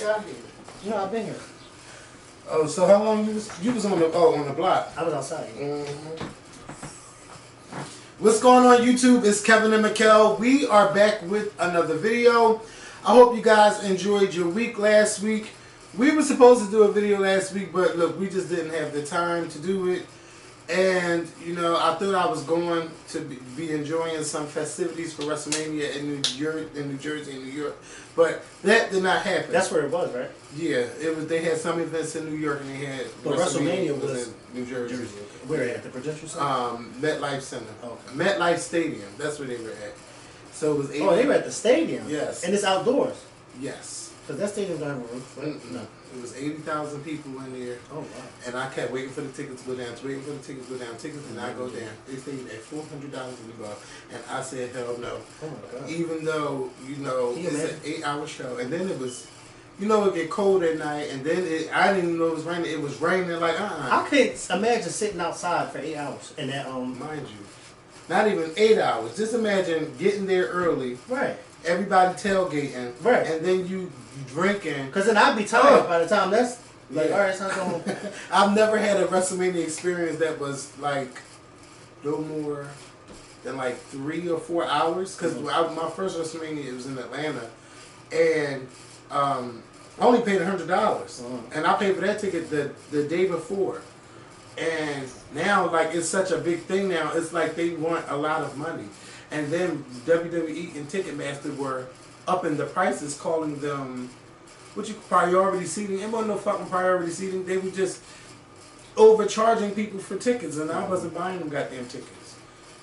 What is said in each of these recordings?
outside? You know, I've been here. Oh, so how long you was on the block? I was outside. What's going on YouTube? It's Kevin and Mikkel. We are back with another video. I hope you guys enjoyed your week last week. We were supposed to do a video last week, but look, we just didn't have the time to do it. And, you know, I thought I was going to be enjoying some festivities for WrestleMania in New Jersey and New York. But that did not happen. That's where it was, right? Yeah, it was. They had some events in New York and they had WrestleMania was in New Jersey. Where at the Prudential Center? MetLife Center. Okay. MetLife Stadium. That's where they were at. So it was. Oh, they were at the stadium. Yes. And it's outdoors. Yes. Because that stadium don't have a roof, right? No. It was 80,000 people in there. Oh, wow. And I kept waiting for the tickets to go down, tickets did not go down. They stayed at $400 in the bar. And I said, hell no. Oh, my God. Even though, you know, it's an 8-hour show. And then it was, you know, it get cold at night. And then I didn't even know it was raining. It was raining like, I can't imagine sitting outside for 8 hours. And that, mind you, not even 8 hours. Just imagine getting there early. Right. Everybody tailgating. Right. And then you drinking. Because then I'd be tired by the time that's like, all right, it's time to go home. I've never had a WrestleMania experience that was like no more than like 3 or 4 hours. Because my first WrestleMania, it was in Atlanta. And I only paid $100. And I paid for that ticket the day before. And now, like, it's such a big thing now. It's like they want a lot of money. And then WWE and Ticketmaster were upping the prices, calling them, priority seating. It wasn't no fucking priority seating. They were just overcharging people for tickets, and I wasn't buying them goddamn tickets.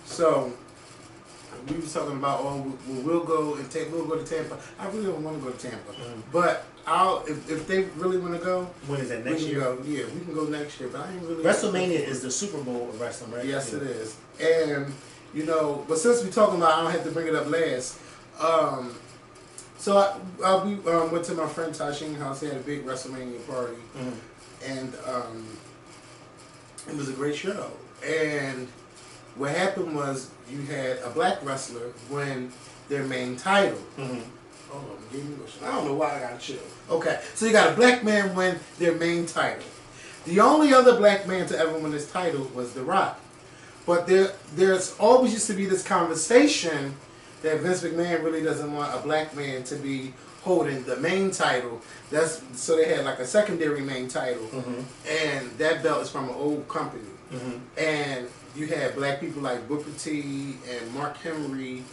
So we was talking about, we'll go to Tampa. I really don't want to go to Tampa, but if they really want to go. When is that, next year? Yeah, we can go next year. But I ain't really. WrestleMania is the Super Bowl of wrestling, right? Yes, it is. And you know, but since we're talking about, I don't have to bring it up last. So we went to my friend Tashin's house. He had a big WrestleMania party, and it was a great show. And what happened was you had a black wrestler win their main title. Hold on, give me I don't know why I got to chill. Okay, so you got a black man win their main title. The only other black man to ever win this title was The Rock. But there's always used to be this conversation that Vince McMahon really doesn't want a black man to be holding the main title. So they had like a secondary main title, and that belt is from an old company. And you had black people like Booker T and Mark Henry,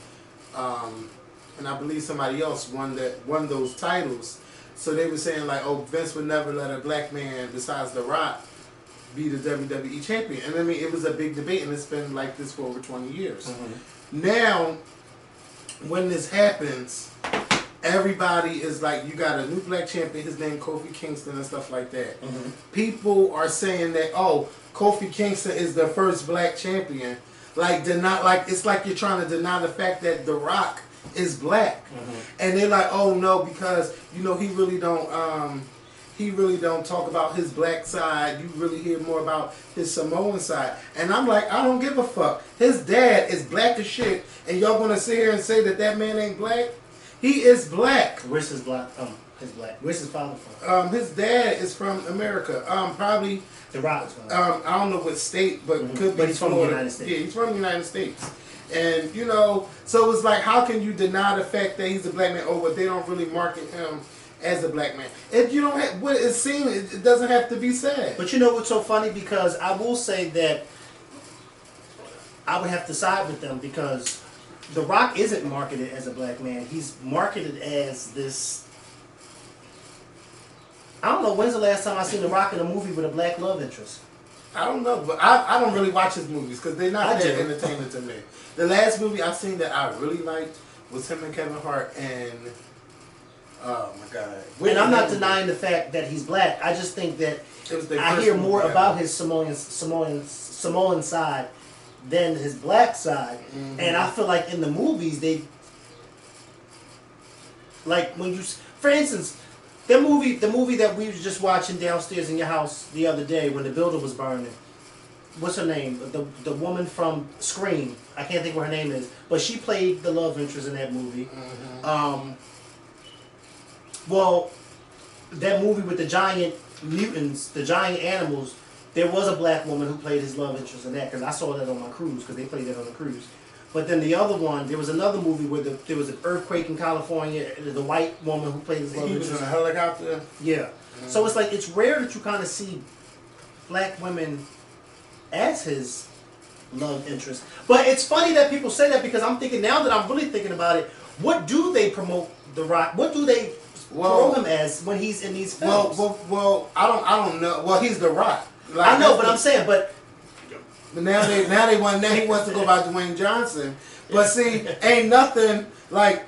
and I believe somebody else won those titles. So they were saying like, oh, Vince would never let a black man besides The Rock be the WWE champion. And I mean, it was a big debate, and it's been like this for over 20 years. Now, when this happens, everybody is like, you got a new black champion, his name Kofi Kingston and stuff like that. People are saying that, oh, Kofi Kingston is the first black champion. It's like you're trying to deny the fact that The Rock is black. And they're like, oh no, because you know he really don't talk about his black side. You really hear more about his Samoan side. And I'm like, I don't give a fuck. His dad is black as shit, and y'all gonna sit here and say that man ain't black? He is black. Where's his black? His black. Where's his father from? His dad is from America. Probably The Rock's from. I don't know what state, but could be. But he's from the United States. Yeah, he's from the United States. And you know, so it's like, how can you deny the fact that he's a black man? Oh, but they don't really market him as a black man. If you don't have what it's seen, it doesn't have to be said. But you know what's so funny? Because I will say that I would have to side with them, because The Rock isn't marketed as a black man. He's marketed as this. I don't know, when's the last time I seen The Rock in a movie with a black love interest? I don't know, but I don't really watch his movies because they're not that entertaining to me. The last movie I seen that I really liked was him and Kevin Hart and oh my God. And I'm not denying the fact that he's black. I just think that I hear more about his Samoan side than his black side. And I feel like in the movies they, like when you, for instance, the movie that we was just watching downstairs in your house the other day when the building was burning. What's her name? The woman from Scream. I can't think what her name is, but she played the love interest in that movie. Well, that movie with the giant mutants, the giant animals, there was a black woman who played his love interest in that, because I saw that on my cruise, because they played that on the cruise. But then the other one, there was another movie where there was an earthquake in California, the white woman who played his love interest. He was in a helicopter? Yeah. Mm-hmm. So it's like, it's rare that you kind of see black women as his love interest. But it's funny that people say that, because I'm thinking, now that I'm really thinking about it, what do they promote The Rock? What do they promote him as when he's in these films? Well, I don't know. Well, he's The Rock. Like, I know, but I'm saying, but now he wants to go by Dwayne Johnson. But see, ain't nothing like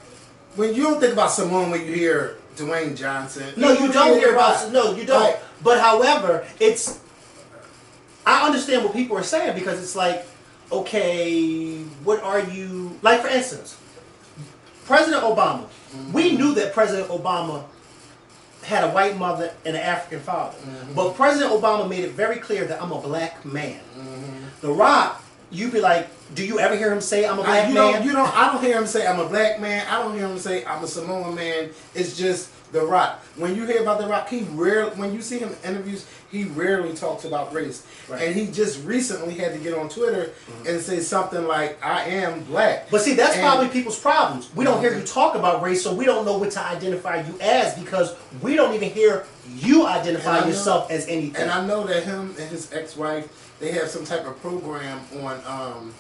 when you don't think about Simone when you hear Dwayne Johnson. No, you don't hear about. No, you don't. Like, but however, it's. I understand what people are saying, because it's like, okay, what are you like? For instance, President Obama. Mm-hmm. We knew that President Obama had a white mother and an African father. Mm-hmm. But President Obama made it very clear that I'm a black man. Mm-hmm. The Rock, you'd be like, do you ever hear him say I'm a black man? I don't hear him say I'm a black man. I don't hear him say I'm a Samoan man. It's just The Rock. When you hear about The Rock, when you see him in interviews, he rarely talks about race. Right. And he just recently had to get on Twitter and say something like, I am black. But see, that's probably people's problems. We don't hear you talk about race, so we don't know what to identify you as, because we don't even hear you identify yourself as anything. And I know that him and his ex-wife, they have some type of program on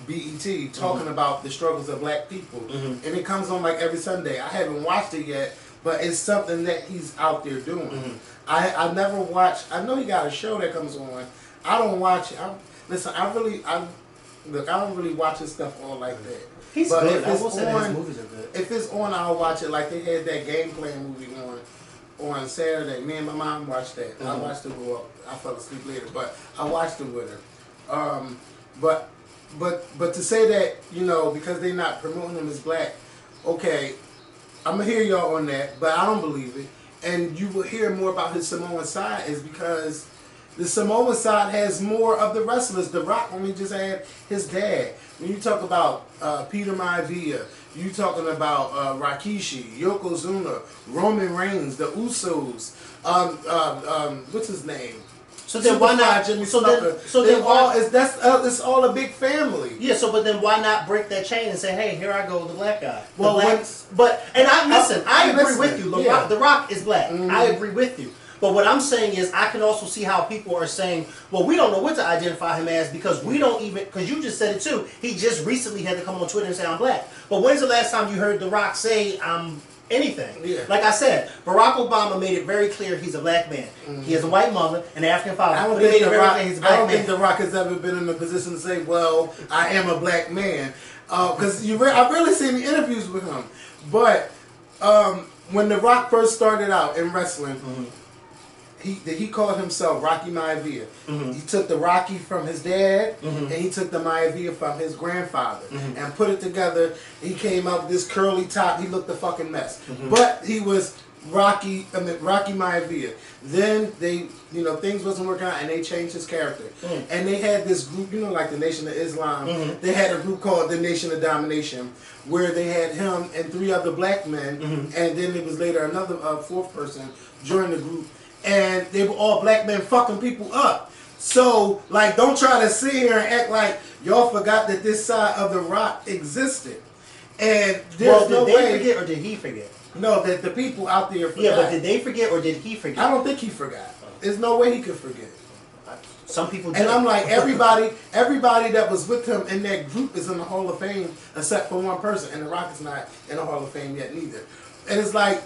BET talking about the struggles of black people. And it comes on like every Sunday. I haven't watched it yet, but it's something that he's out there doing. I never watch. I know he got a show that comes on. I don't watch it. I don't really watch his stuff all like that. He's but good. If it's his movies are good. If it's on, I'll watch it. Like they had that Game Plan movie on Saturday. Me and my mom watched that. I watched it go up. I fell asleep later, but I watched it with her. But to say that, because they're not promoting him as black, okay, I'm going to hear y'all on that, but I don't believe it. And you will hear more about his Samoan side is because the Samoan side has more of the wrestlers. The Rock only just had his dad. When you talk about Peter Maivia, you talking about Rikishi, Yokozuna, Roman Reigns, the Usos, what's his name? So then why not? Jimmy Snuka. It's all a big family. Yeah. So but then why not break that chain and say, hey, here I go, the black guy. Well, I agree with you. The Rock is black. I agree with you. But what I'm saying is, I can also see how people are saying, well, we don't know what to identify him as, because we don't even, because you just said it too. He just recently had to come on Twitter and say I'm black. But when's the last time you heard The Rock say I'm anything? Yeah. Like I said, Barack Obama made it very clelear he's a black man. He has a white mother and an African father. I don't think The Rock has ever been in a position to say, well, I am a black man. Because I've really seen the interviews with him. But when The Rock first started out in wrestling, he called himself Rocky Maivia. He took the Rocky from his dad, and he took the Maivia from his grandfather, and put it together. He came up with this curly top. He looked a fucking mess, but he was Rocky Maivia. Then things wasn't working out, and they changed his character. And they had this group, like the Nation of Islam. They had a group called the Nation of Domination, where they had him and 3 other black men, and then it was later another fourth person joined the group. And they were all black men fucking people up. So, don't try to sit here and act like y'all forgot that this side of The Rock existed. And there's no way. Did they forget or did he forget? No, that the people out there forgot. Yeah, but did they forget or did he forget? I don't think he forgot. There's no way he could forget. Some people do. And I'm like, everybody that was with him in that group is in the Hall of Fame except for one person. And The Rock is not in the Hall of Fame yet neither. And it's like,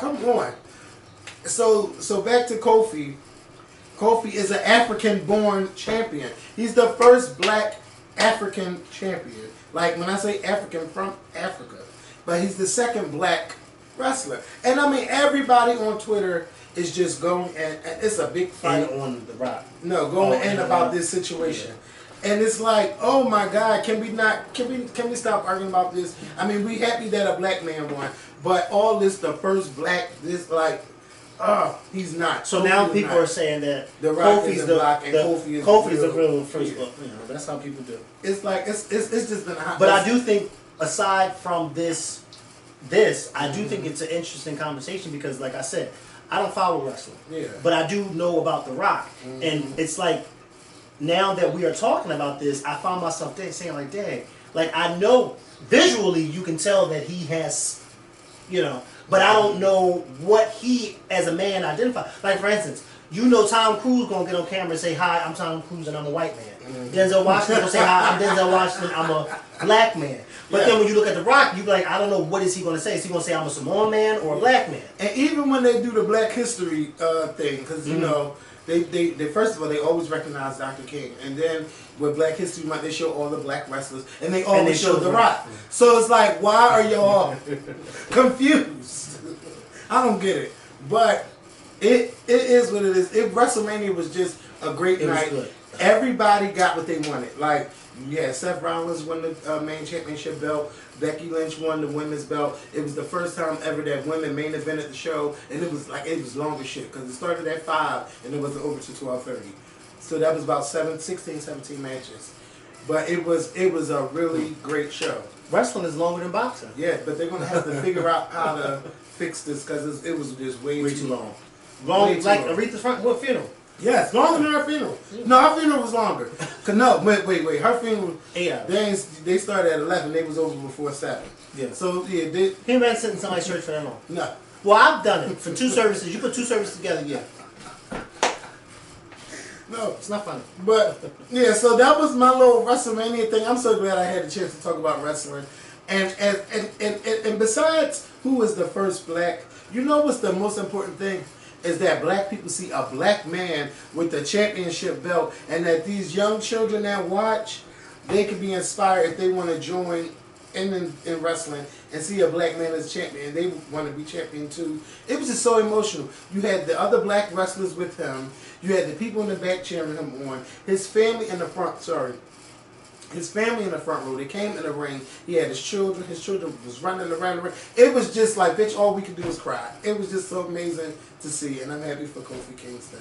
come on. So back to Kofi. Kofi is an African-born champion. He's the first black African champion. Like when I say African, from Africa. But he's the second black wrestler. And I mean, everybody on Twitter is just going, and it's a big fight. And on The Rock. No, going in about this situation. Yeah. And it's like, oh my God, can we stop arguing about this? I mean, we happy that a black man won. But all this, the first black, he's not. So now people are saying that The Rock is the black and Kofi is the real first book. That's how people do. It's like it's just been a hot. But I do think, aside from this this, I do think it's an interesting conversation because, like I said, I don't follow wrestling, but I do know about The Rock, and it's like now that we are talking about this, I found myself saying like, dang, like I know visually you can tell that he has, you know, but I don't know what he as a man identifies. Like for instance, you know Tom Cruise gonna get on camera and say, hi, I'm Tom Cruise and I'm a white man. Denzel Washington gonna say, hi, I'm Denzel Washington, I'm a black man. But then when you look at The Rock, you be like, I don't know, what is he gonna say? Is he gonna say I'm a Samoan man or a black man? And even when they do the Black History thing, because you know, they first of all they always recognize Dr. King, and then with Black History Month they show all the black wrestlers, and they always show The Rock. So it's like, why are y'all confused? I don't get it, but it is what it is. WrestleMania was just a great night. Everybody got what they wanted. Like, yeah, Seth Rollins won the main championship belt. Becky Lynch won the women's belt. It was the first time ever that women main evented the show, and it was long as shit because it started at 5 and it was over to 12:30. So that was about 16, 17 matches. But it was a really great show. Wrestling is longer than boxing. Yeah, but they're gonna have to figure out how to fix this because it was just way too long. Like Aretha's funeral. Yes, longer than her funeral. No, her funeral was longer. No, wait. Her funeral, they started at 11. They was over before 7. Yeah. So, yeah. He ain't sitting in somebody's church for that long. No. Well, I've done it for 2 services. You put 2 services together, yeah. No. It's not funny. But, yeah, so that was my little WrestleMania thing. I'm so glad I had a chance to talk about wrestling. And besides who was the first black, you know what's the most important thing? Is that black people see a black man with the championship belt, and that these young children that watch, they can be inspired if they want to join in wrestling and see a black man as champion, and they want to be champion too. It was just so emotional. You had the other black wrestlers with him. You had the people in the back cheering him on. His family in the front, his family in the front row. They came in the ring. He had his children. His children was running around the ring. It was just like, bitch, all we could do was cry. It was just so amazing to see, and I'm happy for Kofi Kingston.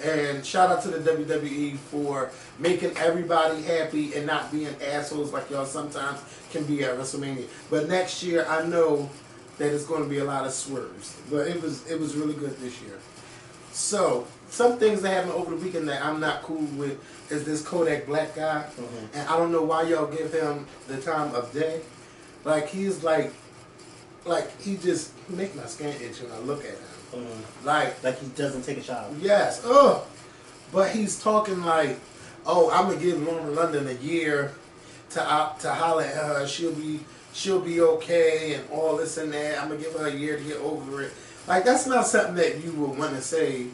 And shout out to the WWE for making everybody happy and not being assholes like y'all sometimes can be at WrestleMania. But next year, I know that it's going to be a lot of swerves. But it was really good this year. So, some things that happened over the weekend that I'm not cool with is this Kodak Black guy. And I don't know why y'all give him the time of day. Like, he's like he just make my skin itch when I look at him. Like he doesn't take a shower. Yes. But he's talking like, oh, I'm gonna give Lauren London a year to holler at her. She'll be okay and all this and that. I'm gonna give her a year to get over it. Like, that's not something that you would want to say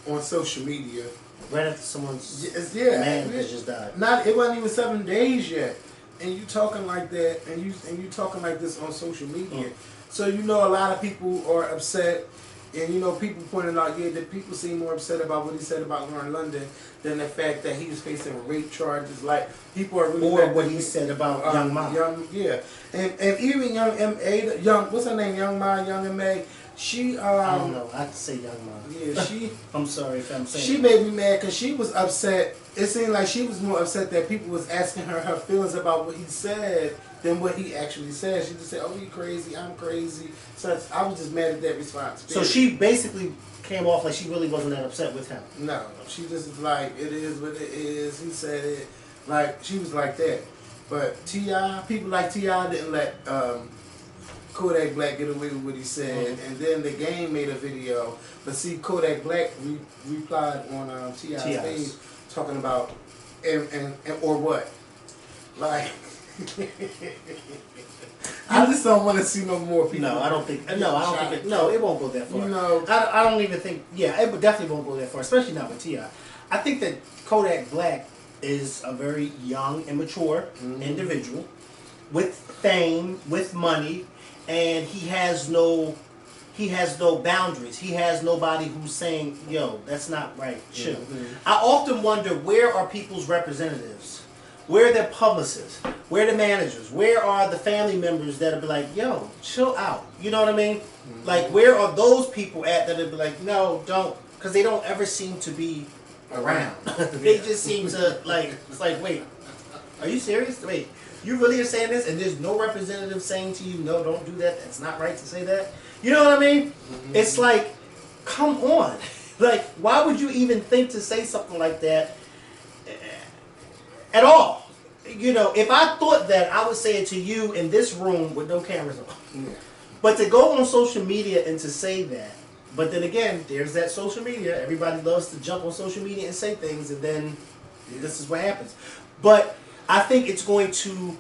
on social media. Right after someone's man has just died. It wasn't even 7 days yet, and you talking like that, and you talking like this on social media. So you know a lot of people are upset. And you know, people pointed out, that people seem more upset about what he said about Lauren London than the fact that he was facing rape charges. Like, people are really or what he said about Young Ma. And even Young M.A., what's her name? Young M.A., she... I don't know. I have to say Young Ma. Yeah, she... I'm sorry if I'm saying she made me mad because she was upset. It seemed like she was more upset that people was asking her feelings about what he said than what he actually said. She just said, oh, you crazy, I'm crazy. So I was just mad at that response. So she basically came off like she really wasn't that upset with him. No, she just was like, it is what it is. He said it. Like, she was like that. But T.I., people like T.I. didn't let Kodak Black get away with what he said. And then the game made a video. But see, Kodak Black replied on T.I.'s page talking about, or what? Like... I just don't want to see no more people. No, I don't think. No, I don't think. It won't go that far. No, I don't even think. Yeah, it definitely won't go that far, especially not with T.I. I think that Kodak Black is a very young, immature individual with fame, with money, and he has no boundaries. He has nobody who's saying, "Yo, that's not right." Chill. I often wonder, where are people's representatives? Where are their publicists? Where are the managers? Where are the family members that'll be like, yo, chill out? You know what I mean? Like, where are those people at that'll be like, no, don't, because they don't ever seem to be around. They just seem to, like, it's like, wait, are you serious? Wait. You really are saying this, and there's no representative saying to you, no, don't do that. That's not right to say that. You know what I mean? Mm-hmm. It's like, come on. Like, why would you even think to say something like that at all? You know, if I thought that, I would say it to you in this room with no cameras on. Yeah. But to go on social media and to say that, but then again, there's that social media. Everybody loves to jump on social media and say things, and then this is what happens. But I think it's going to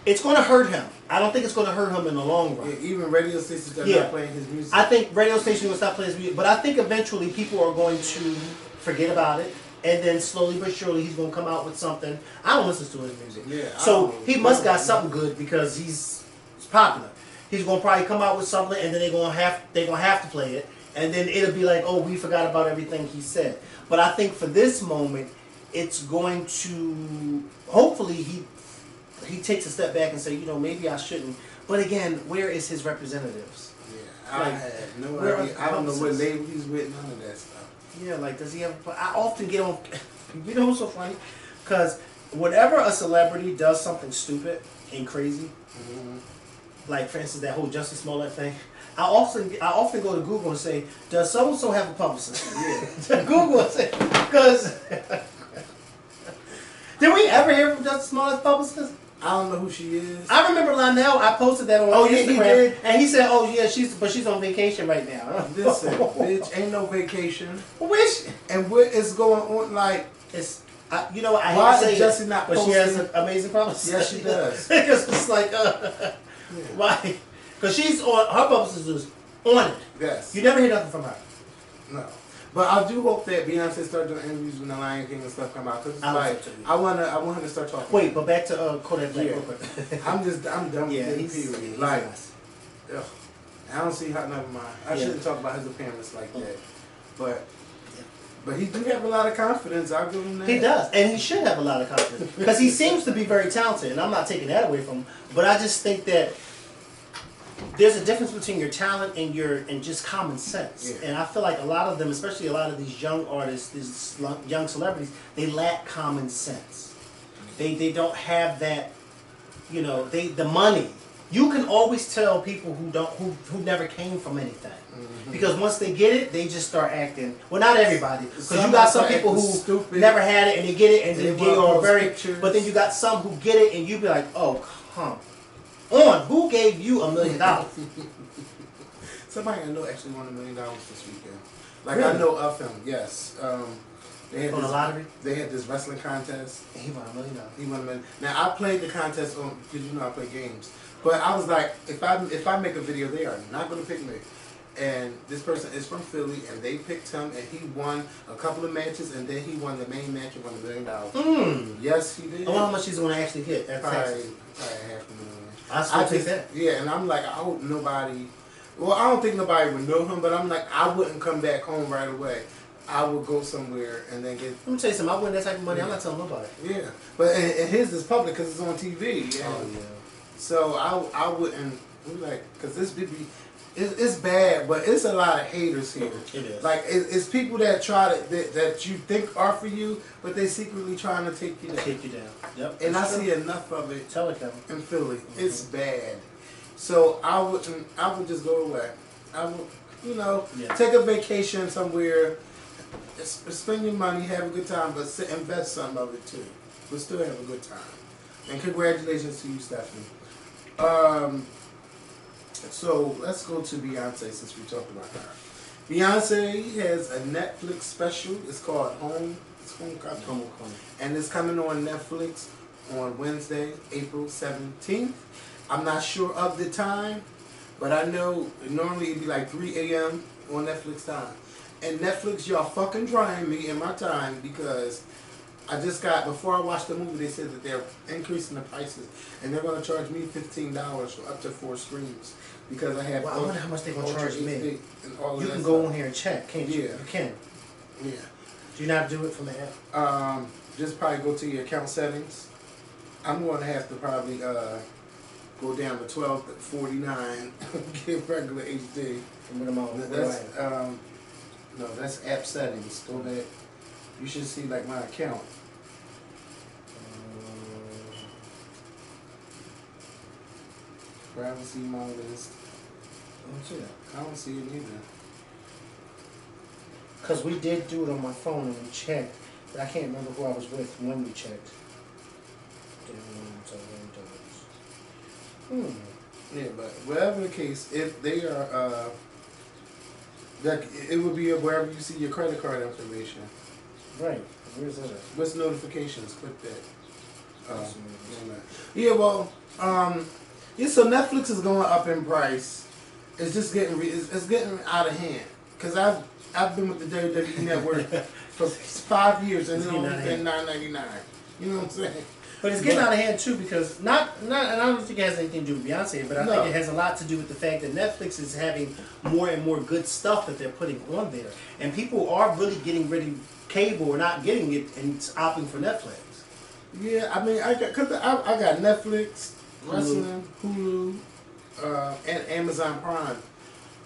hurt him. I don't think it's going to hurt him in the long run. Yeah, even radio stations are not playing his music. I think radio stations will stop playing his music, but I think eventually people are going to forget about it. And then slowly but surely he's gonna come out with something. I don't listen to his music. Yeah, so he must got something good because he's popular. He's gonna probably come out with something and then they're gonna have to play it. And then it'll be like, oh, we forgot about everything he said. But I think for this moment, it's going to hopefully he takes a step back and say, you know, maybe I shouldn't. But again, where is his representatives? Yeah, I have no idea. I don't know what label he's with, none of that stuff. Yeah, like, does he have... I often get on... You know what's so funny? Because whenever a celebrity does something stupid and crazy, like, for instance, that whole Jussie Smollett thing, I often go to Google and say, does so-and-so have a publicist? Yeah. Google and say... Because... Did we ever hear from Jussie Smollett's publicist? I don't know who she is. I remember Lionel, I posted that on Instagram, he did. And he said, oh yeah, she's on vacation right now. Listen, bitch, ain't no vacation. Which? And what is going on, like, it's, you know what, I hate to say it, not but posting? She has an amazing publicist. Yes, she does. Because it's like, why? Because she's on, her publicist is on it. Yes. You never hear nothing from her. No. But I do hope that Beyonce starts doing interviews when the Lion King and stuff come out. Cause it's I want her to start talking. Wait, but back to Kodak Black real quick. I'm done with him, period. Like, ugh, I don't see how, never mind. I shouldn't talk about his appearance like that. But he do have a lot of confidence. I'll give him that. He does, and he should have a lot of confidence. Because he seems to be very talented, and I'm not taking that away from him. But I just think that there's a difference between your talent and just common sense. Yeah. And I feel like a lot of them, especially a lot of these young artists, these young celebrities, they lack common sense. They don't have that, you know, the money. You can always tell people who never came from anything. Mm-hmm. Because once they get it, they just start acting. Well, not everybody. Because you got some people who never had it and they get it and they are very pictures. But then you got some who get it and you be like, oh, come on, who gave you $1 million? Somebody I know actually won $1 million this weekend. Like, really? I know of him, yes. They had on the lottery? They had this wrestling contest. And he won $1 million. He won $1 million. Now, I played the contest on, because you know I play games. But I was like, if I make a video, they are not going to pick me. And this person is from Philly, and they picked him, and he won a couple of matches, and then he won the main match and won $1 million. Yes, he did. I wonder how much he's going to actually hit at Probably $500,000. I take that. Yeah, and I'm like, I hope nobody. Well, I don't think nobody would know him, but I'm like, I wouldn't come back home right away. I would go somewhere and then get. Let me tell you something. I win that type of money. I'm not telling nobody. Yeah, but and his is public because it's on TV. Oh yeah. So I wouldn't like because this BB. It's bad, but it's a lot of haters here. It is. Like, it's people that try to, that you think are for you, but they secretly trying to take you down. Take you down. Yep. And I see enough of it in Philly. Mm-hmm. It's bad. So I would just go away. I would, you know, take a vacation somewhere, spend your money, have a good time, but invest some of it too. But still have a good time. And congratulations to you, Stephanie. So let's go to Beyonce since we talked about her. Beyonce has a Netflix special. It's called Homecoming. And it's coming on Netflix on Wednesday, April 17th. I'm not sure of the time, but I know normally it'd be like 3 a.m. on Netflix time. And Netflix, y'all fucking trying me in my time because I just got, before I watched the movie, they said that they're increasing the prices and they're going to charge me $15 for up to 4 screens. Because I have. Well, I wonder how much they're gonna charge me. You can go on here and check, can't you? Yeah. You can. Yeah. Do you not do it from the app? Just probably go to your account settings. I'm going to have to probably go down to 1249, get regular HD. And what am I? No, that's app settings. Go back. You should see like my account. Privacy monitors. I don't see that. I don't see it either. Because we did do it on my phone and we checked, but I can't remember who I was with when we checked. Yeah, but whatever the case, if they are, like, it would be wherever you see your credit card information. Right. Where's that at? What's notifications? Click that. Yeah, well, yeah. So Netflix is going up in price. It's just getting it's getting out of hand. Cause I've been with the WWE Network for 5 years and it's only been $9.99. You know what I'm saying? But it's getting out of hand too because and I don't think it has anything to do with Beyonce, but I think it has a lot to do with the fact that Netflix is having more and more good stuff that they're putting on there, and people are really getting rid of cable or not getting it and opting for Netflix. Yeah, I mean, I got Netflix, wrestling, Hulu, and Amazon Prime,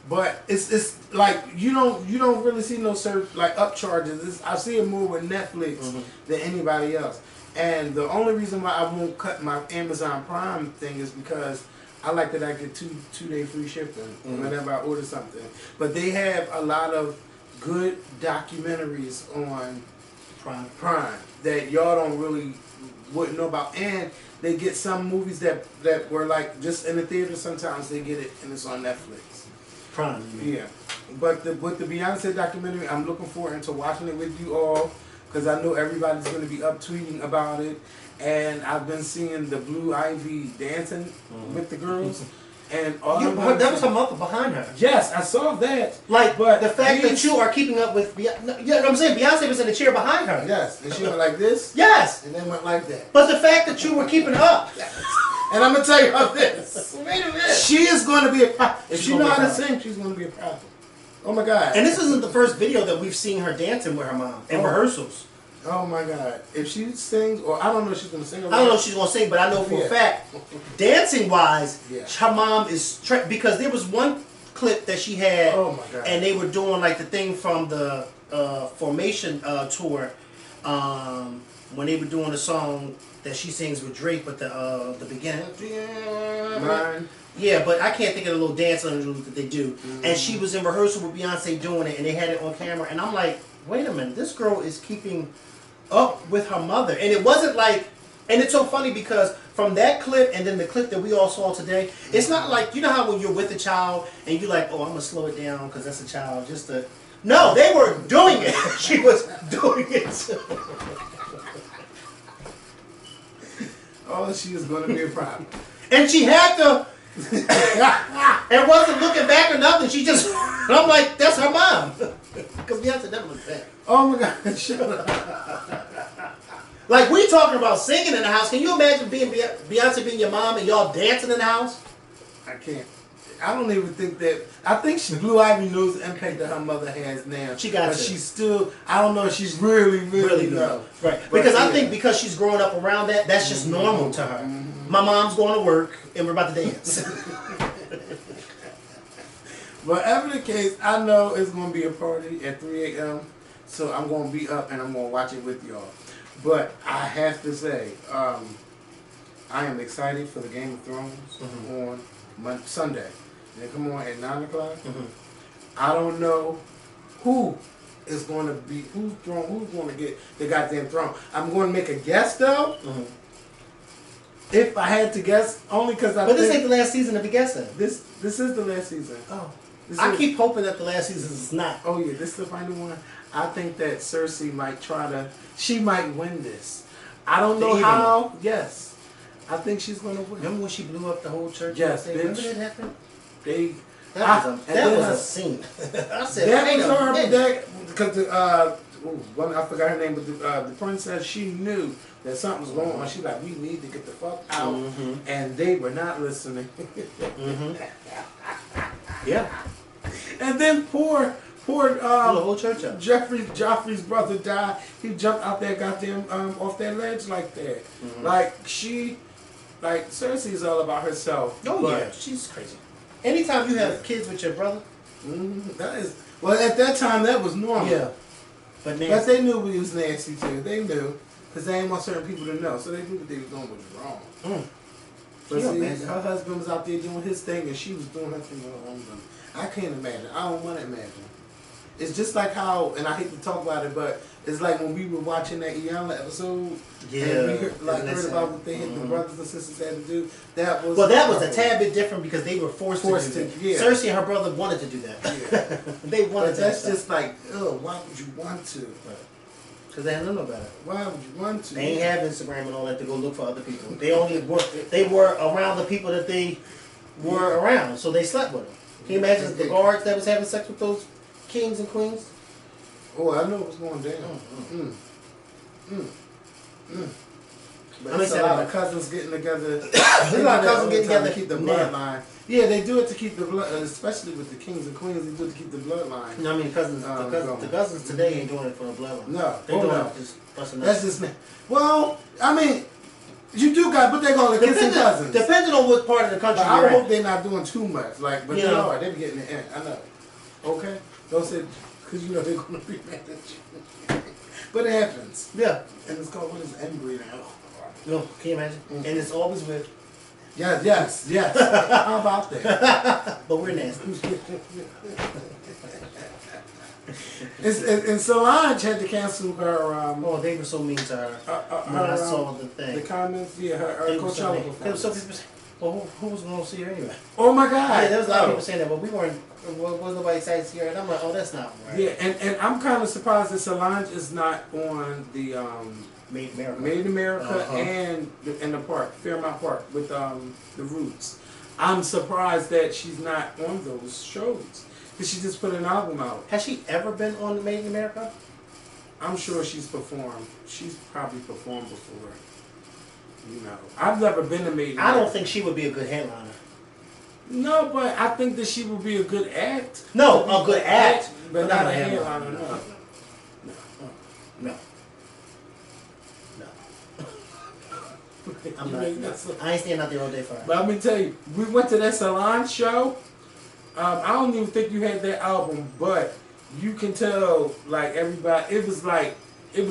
but it's like you don't really see no like upcharges. I see it more with Netflix than anybody else. And the only reason why I won't cut my Amazon Prime thing is because I like that I get two-day free shipping whenever I order something. But they have a lot of good documentaries on Prime that y'all don't really wouldn't know about. And they get some movies that were like just in the theater. Sometimes they get it and it's on Netflix. Prime, you mean? Yeah. But with the Beyonce documentary, I'm looking forward to watching it with you all. Because I know everybody's going to be up tweeting about it. And I've been seeing the Blue Ivy dancing with the girls. And all that was her mother behind her. Yes, I saw that. Like, but the fact that you are keeping up with Beyonce. Yeah, I'm saying Beyonce was in the chair behind her. Yes, and she went like this. Yes. And then went like that. But the fact that you were keeping up. And I'm going to tell you about this. Wait a minute. She is going to be a problem. If she knows how to sing, she's going to be a problem. Oh my God. And this isn't the first video that we've seen her dancing with her mom in rehearsals. Oh my God. If she sings, or I don't know if she's going to sing. I don't know if she's going to sing, but I know for a fact, dancing wise, her mom is, because there was one clip that she had, and they were doing like the thing from the Formation tour, when they were doing a song that she sings with Drake, but the beginning. Mine. Yeah, but I can't think of the little dance that they do. And she was in rehearsal with Beyonce doing it, and they had it on camera. And I'm like, wait a minute, this girl is keeping up with her mother. And it wasn't like, and it's so funny because from that clip and then the clip that we all saw today, it's not like, you know how when you're with a child and you're like, oh, I'm going to slow it down because that's a child. Just to... No, they were doing it. She was doing it. Oh, she is going to be a problem. And she had to... and wasn't looking back or nothing. She just, and I'm like, that's her mom. Because Beyonce never looked back. Oh my God, shut up. Like, we talking about singing in the house. Can you imagine being Beyonce being your mom and y'all dancing in the house? I can't. I don't even think that. I think Blue Ivy knows the impact that her mother has now. She got but she's still, I don't know if she's really know. Right. Because I think because she's growing up around that, that's just normal to her. My mom's going to work and we're about to dance. Whatever the case, I know it's going to be a party at 3 a.m. So I'm going to be up and I'm going to watch it with y'all. But I have to say, I am excited for the Game of Thrones on Sunday. They come on at 9 o'clock. I don't know who is going to be, who's going to get the goddamn throne. I'm going to make a guess though. If I had to guess, only because I. But this ain't the last season to be guessing. This is the last season. Oh, I keep hoping that the last season is not. Oh yeah, this is the final one. I think that Cersei might try to. She might win this. I don't know how. Yes, I think she's gonna win. Remember when she blew up the whole church? Yes, remember that happened? That was a scene. I said that was horrible. Because I forgot her name, but the princess, she knew that something was going on. She like, we need to get the fuck out, and they were not listening. Yeah. And then poor the whole church up. Joffrey's brother died. He jumped out there, goddamn off that ledge like that. Like Cersei's all about herself. Oh yeah, she's crazy. Anytime you have kids with your brother, that is at that time that was normal. Yeah, but they knew we was nasty too. They knew because they didn't want certain people to know, so they knew what they was doing was wrong. But see, her husband was out there doing his thing, and she was doing her thing on her own. I can't imagine. I don't want to imagine. It's just like how, and I hate to talk about it, but it's like when we were watching that Iyanla episode, and we heard about what they had, the brothers and sisters had to do. That was a tad bit different because they were forced to do that. Yeah. Cersei and her brother wanted to do that. Yeah. They wanted to. That's just like, why would you want to? Because they didn't know about it. Why would you want to? They ain't have Instagram and all that to go look for other people. They were around the people that they were around, so they slept with them. Can you imagine the guards that was having sex with those kings and queens? Oh, I know what's going down. But it's a lot of cousins getting together. There's a lot of cousins getting together to keep the bloodline. Yeah, they do it to keep the blood, especially with the kings and queens. They do it to keep the bloodline. No, I mean the cousins today ain't doing it for the bloodline. No, they're doing it just busting up. That's just me. Well, I mean, you do got, but they're going to kissing cousins. Depending on what part of the country I you're hope in. they're not doing too much. Like, but they are. They be getting the end. I know. Okay, don't say because you know they're going to be mad at you. But it happens. Yeah, and it's called what is embry now. No, can you imagine? And it's always with. Yes. How about that? But we're nasty. And Solange had to cancel her. They were so mean to her. When I saw the thing. The comments, her Coachella performance. So people say, well, who was going to see her anyway? Oh my God! Yeah, there was a lot of people saying that, but we weren't. Was nobody excited to see her? And I'm like, oh, that's not right. Yeah, and I'm kind of surprised that Solange is not on the Made in America. Made in America and the park, Fairmount Park with the Roots. I'm surprised that she's not on those shows because she just put an album out. Has she ever been on Made in America? I'm sure she's performed. She's probably performed before. You know, I've never been to Made in America. I don't think she would be a good headliner. No, but I think that she would be a good act. No, a good act, but not a headliner. No. I'm not, I ain't staying out there all day for her. But let me tell you, we went to that Solange show. I don't even think you had that album, but you can tell, like, everybody, it was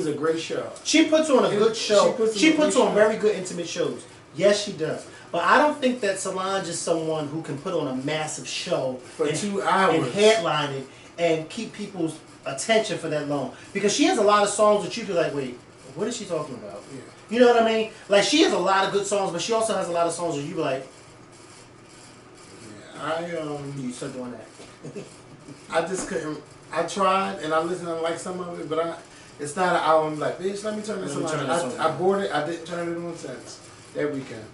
a great show. She puts on a good show. She puts on very good intimate shows. Yes, she does. But I don't think that Solange is someone who can put on a massive show for 2 hours and headline it and keep people's attention for that long. Because she has a lot of songs that you be like, wait, what is she talking about? Yeah. You know what I mean? Like, she has a lot of good songs, but she also has a lot of songs where you be like, yeah, you start doing that. I just couldn't. I tried and I listened to like some of it, but it's not an album like, bitch, let me turn this on. I bought it. I didn't turn it on since that weekend.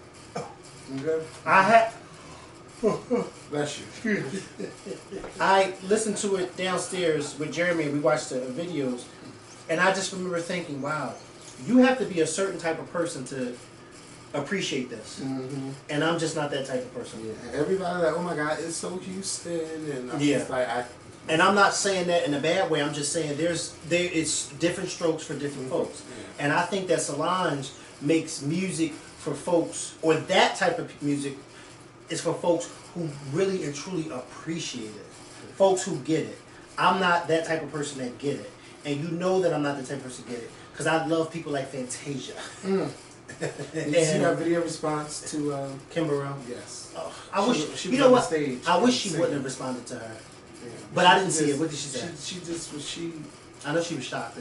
Okay? I had. Bless you. I listened to it downstairs with Jeremy. We watched the videos, and I just remember thinking, wow, you have to be a certain type of person to appreciate this. And I'm just not that type of person. Yeah. Everybody like, oh my God, it's so Houston, and I'm just like, and I'm not saying that in a bad way. I'm just saying it's different strokes for different folks. And I think that Solange makes music for folks, or that type of music is for folks who really and truly appreciate it. Folks who get it. I'm not that type of person that get it. And you know that I'm not the type of person to get it. Because I love people like Fantasia. Did you see that video response to Kim Burrell? Yes. Oh, I wish, she you know what? Stage I wish she wouldn't have responded to her. Yeah. But I didn't see it. What did she say? I know she was shocked.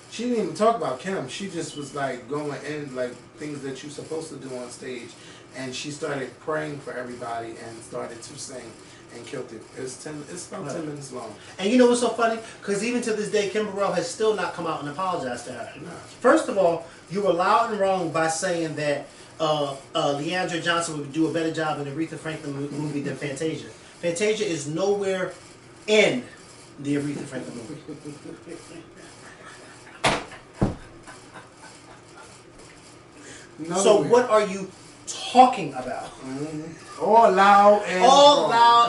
She didn't even talk about Kim. She just was like going in like things that you're supposed to do on stage. And she started praying for everybody and started to sing and killed it. It's about 10 minutes long. And you know what's so funny? Because even to this day, Kim Burrell has still not come out and apologized to her. No. First of all, you were loud and wrong by saying that Leandra Johnson would do a better job in the Aretha Franklin movie than Fantasia. Fantasia is nowhere in the Aretha Franklin movie. So what are you talking about? All loud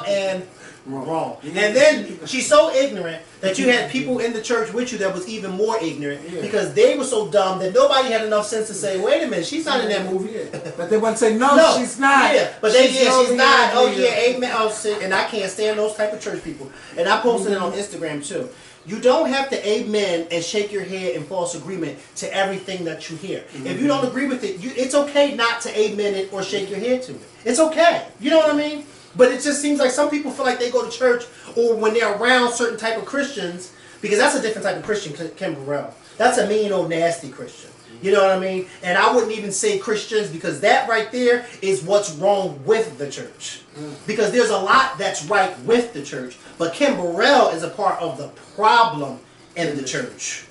and wrong. And then she's so ignorant that you had people in the church with you that was even more ignorant because they were so dumb that nobody had enough sense to say, wait a minute, she's not in that movie. But they wouldn't say, no, she's not. Yeah, but she's not. Oh yeah, amen. Oh, shit. And I can't stand those type of church people. And I posted it on Instagram too. You don't have to amen and shake your head in false agreement to everything that you hear. Mm-hmm. If you don't agree with it, it's okay not to amen it or shake your head to it. It's okay. You know what I mean? But it just seems like some people feel like they go to church or when they're around certain type of Christians, because that's a different type of Christian, Kim Burrell. That's a mean old nasty Christian. You know what I mean? And I wouldn't even say Christians, because that right there is what's wrong with the church. Because there's a lot that's right with the church. But Kim Burrell is a part of the problem in the church.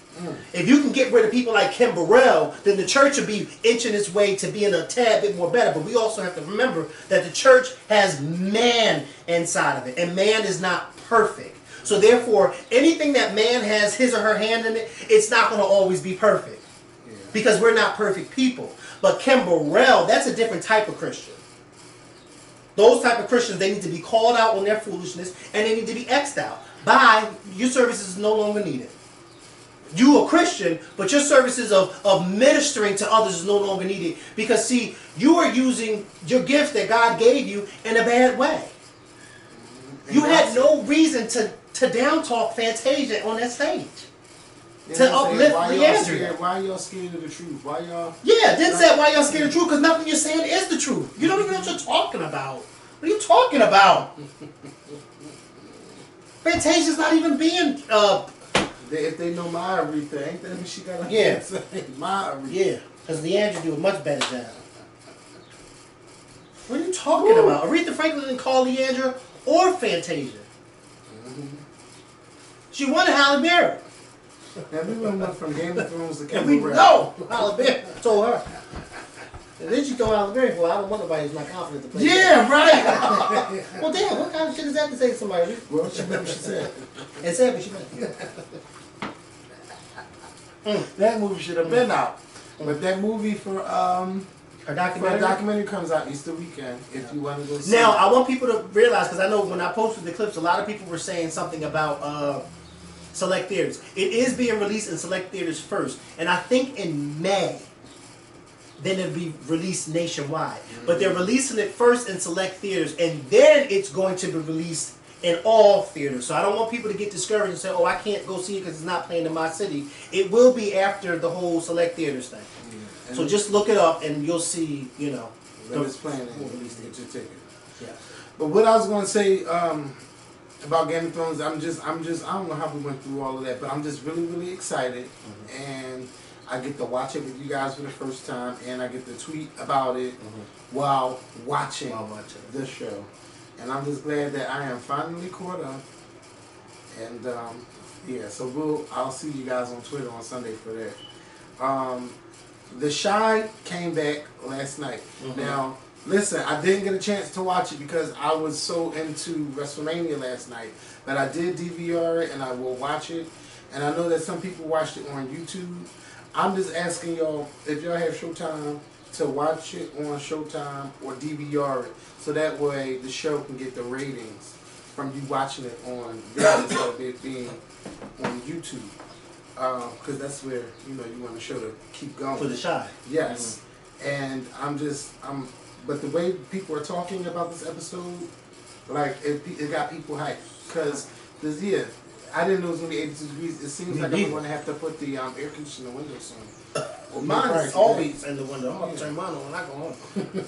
If you can get rid of people like Kim Burrell, then the church will be inching its way to being a tad bit more better. But we also have to remember that the church has man inside of it. And man is not perfect. So therefore, anything that man has his or her hand in it, it's not going to always be perfect. Because we're not perfect people. But Kim Burrell, that's a different type of Christian. Those type of Christians, they need to be called out on their foolishness, and they need to be X'd out. By, your services is no longer needed. You a Christian, but your services of ministering to others is no longer needed. Because see, you are using your gift that God gave you in a bad way. You had no reason to down talk Fantasia on that stage. To uplift Leandria. Why y'all scared of the truth? Why y'all? Yeah, then said why y'all scared of the truth, because nothing you're saying is the truth. You don't even know what you're talking about. What are you talking about? Fantasia's not even being if they know my Aretha, ain't that what she got to say? My Aretha. Yeah, because Leandria do a much better job. What are you talking about? Aretha Franklin didn't call Leandria or Fantasia. She won a Halle Berry. Now we went from Game of Thrones to Kim Burrell. No, Halle Berry told her. And then she told Halle Berry, well, I don't want nobody who's not confident to play. Yeah, right. Well, damn, what kind of shit is that to say to somebody? Well, she meant what she said. And said what she meant. That movie should have been out. But that movie for her documentary? For a documentary comes out Easter weekend. If you want to go see now, it. I want people to realize, because I know when I posted the clips, a lot of people were saying something about select theaters. It is being released in select theaters first, and I think in May, then it'll be released nationwide. But they're releasing it first in select theaters, and then it's going to be released in all theaters. So I don't want people to get discouraged and say, oh, I can't go see it because it's not playing in my city. It will be after the whole select theaters thing. So just look it up, and you'll see, you know, when it's playing, release get your ticket. Yeah. But what I was going to say about Game of Thrones, I'm just, I don't know how we went through all of that, but I'm just really, really excited, and I get to watch it with you guys for the first time, and I get to tweet about it while watching the show, and I'm just glad that I am finally caught up, and yeah, so I'll see you guys on Twitter on Sunday for that. The Shy came back last night. Now, listen, I didn't get a chance to watch it because I was so into WrestleMania last night. But I did DVR it, and I will watch it. And I know that some people watched it on YouTube. I'm just asking y'all, if y'all have Showtime, to watch it on Showtime or DVR it. So that way the show can get the ratings from you watching it on video instead of it being on YouTube. Because that's where, you know, you want the show to keep going. For the Shy. Yes. And but the way people are talking about this episode, like, it got people hyped. Because, I didn't know it was going to be 82 degrees. It seems like I'm going to have to put the air conditioner windows on. Well, mine is always in the window. I'm going to turn mine on when I go home.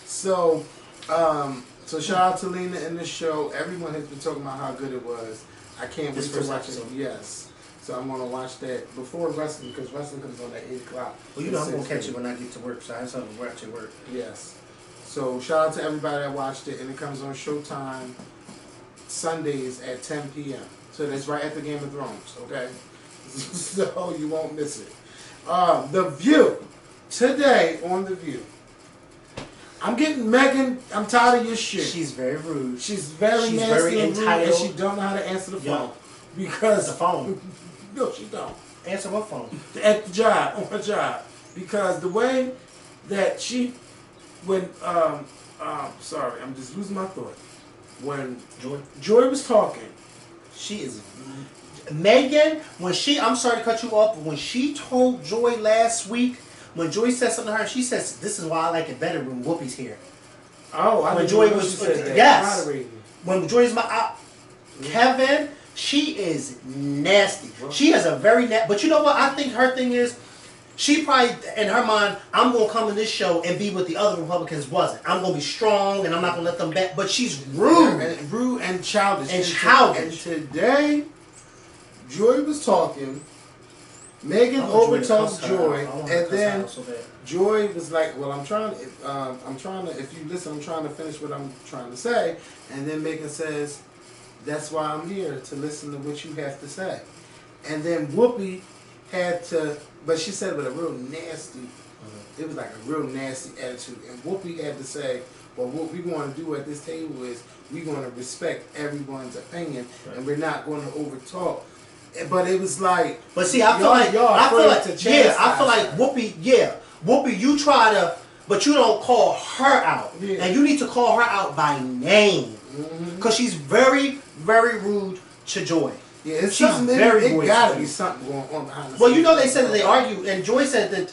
So shout out to Lena in the show. Everyone has been talking about how good it was. I can't wait to watch it. Yes. So I'm going to watch that before wrestling, because wrestling comes on at 8 o'clock. Well, you know I'm going to catch it when I get to work, so I have something to watch at work. Yes. So shout out to everybody that watched it, and it comes on Showtime Sundays at 10 p.m. So that's right after Game of Thrones, okay? So you won't miss it. The View. Today on The View. I'm getting Megan, I'm tired of your shit. She's very rude. She's very nasty, very entitled, and she don't know how to answer the phone. Because the phone. No, she don't. Answer what phone? At the job, on her job. Because the way that sorry, I'm just losing my thought. When Joy was talking, she is Megan. I'm sorry to cut you off, but when she told Joy last week, when Joy said something to her, she says, "This is why I like it better when Whoopi's here." Oh, I when Joy was said that. Yes. When Joy's Kevin. She is nasty. She has a very but you know what? I think her thing is, she probably, in her mind, I'm going to come in this show and be what the other Republicans wasn't. I'm going to be strong and I'm not going to let them back. But she's rude. And rude and childish. And childish. And today, Joy was talking. Megan overtalked Joy. And then Joy was like, well, I'm trying to, if you listen, I'm trying to finish what I'm trying to say. And then Megan says, that's why I'm here, to listen to what you have to say. And then Whoopi had to, but she said it with a real nasty, it was like a real nasty attitude. And Whoopi had to say, well, what we want to do at this table is we're going to respect everyone's opinion, and we're not going to overtalk. But it was like, but see, I feel like Whoopi, you try to, but you don't call her out, and you need to call her out by name, because she's very, very rude to Joy. Yeah, it's something. It gotta be something going on behind the scenes. Well, you know, they said that they argued, and Joy said that.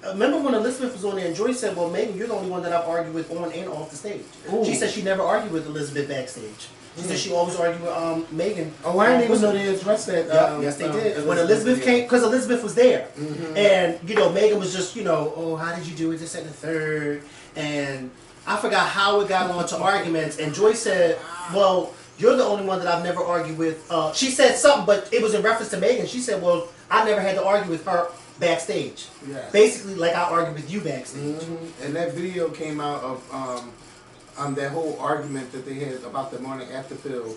Remember when Elizabeth was on there, and Joy said, "Well, Megan, you're the only one that I've argued with on and off the stage." Ooh. She said she never argued with Elizabeth backstage. She said she always argued with Megan. Oh, I didn't even know they addressed that. Yes, they did. When Elizabeth came, because Elizabeth was there, and you know, Megan was just, you know, oh, how did you do it? This and the third, and I forgot how it got on to arguments. And Joy said, well, you're the only one that I've never argued with. She said something, but it was in reference to Megan. She said, well, I never had to argue with her backstage. Yes. Basically, like I argued with you backstage. And that video came out of that whole argument that they had about the morning after pill.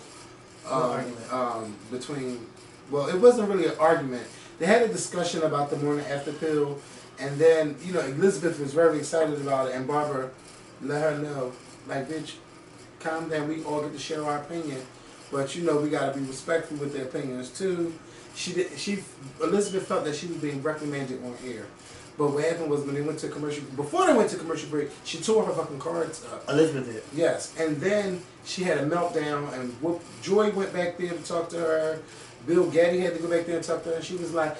Between, well, it wasn't really an argument. They had a discussion about the morning after pill, and then, you know, Elizabeth was very excited about it, and Barbara let her know, like, bitch, calm down, we all get to share our opinion, but you know we gotta be respectful with their opinions too. Elizabeth felt that she was being reprimanded on air. But what happened was when they went to commercial, before they went to commercial break, she tore her fucking cards up. Elizabeth did. Yes, and then she had a meltdown, and Joy went back there to talk to her. Bill Gaddy had to go back there and talk to her, and she was like,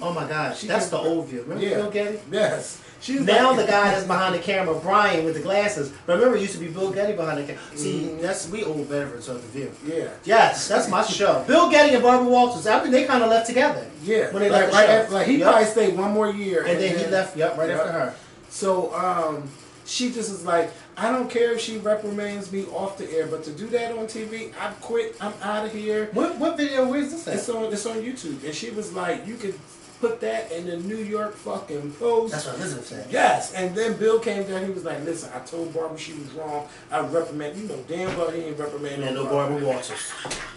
oh my gosh, that's the old view. Remember Bill Gaddy? Yes. Now the guy that's behind the camera, Brian with the glasses. Remember, it used to be Bill Gaddy behind the camera. See, we old veterans of the View. Yeah. Yes, that's my show. Bill Gaddy and Barbara Walters. I mean, they kind of left together. Yeah. When they left the show. He probably stayed one more year. And then he left. Right after her. So she just was like, I don't care if she reprimands me off the air, but to do that on TV, I quit. I'm out of here. What video? Where's this at? It's on YouTube. And she was like, you could put that in the New York fucking Post. That's what Elizabeth said. Yes. And then Bill came down. He was like, listen, I told Barbara she was wrong. I reprimand. You know damn well he ain't reprimanding no Barbara Walters.